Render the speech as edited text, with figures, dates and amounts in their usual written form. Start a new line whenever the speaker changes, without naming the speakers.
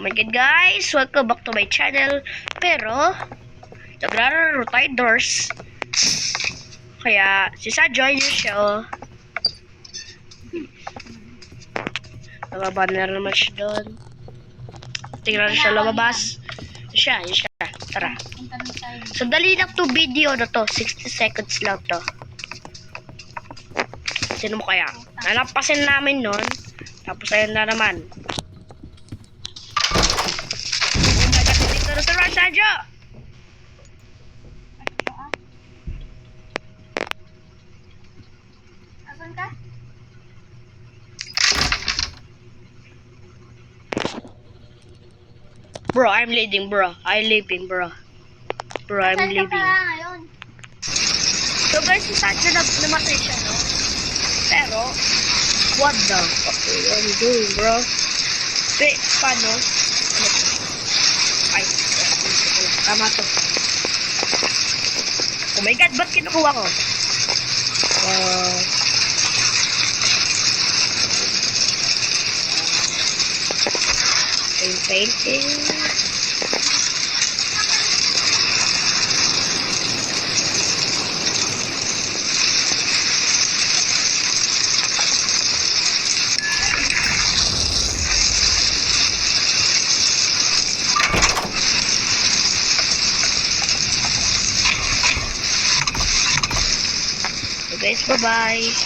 Oh my god guys, welcome back to my channel. Pero, nagrararo tayo doors. Kaya, si Sajoy yung show. Nababa na naman siya doon. Tingnan siya lumabas. Yun siya. Tara. Sandali lang to video na to. 60 seconds lang to. Sino mo kaya? Nalampasin namin nun. Tapos ayun na naman. Dito na sa Sajo!
Asan ka?
Bro, I'm leaving, bro. I'm leaving.
Asan ka pala ngayon?
So guys, si Sajo namatay siya, no? Pero, what the fuck are you doing, bro? Wait, paano? Ay, tama to. Oh my god, ba't kinukuha ko? Painting. So guys, bye-bye.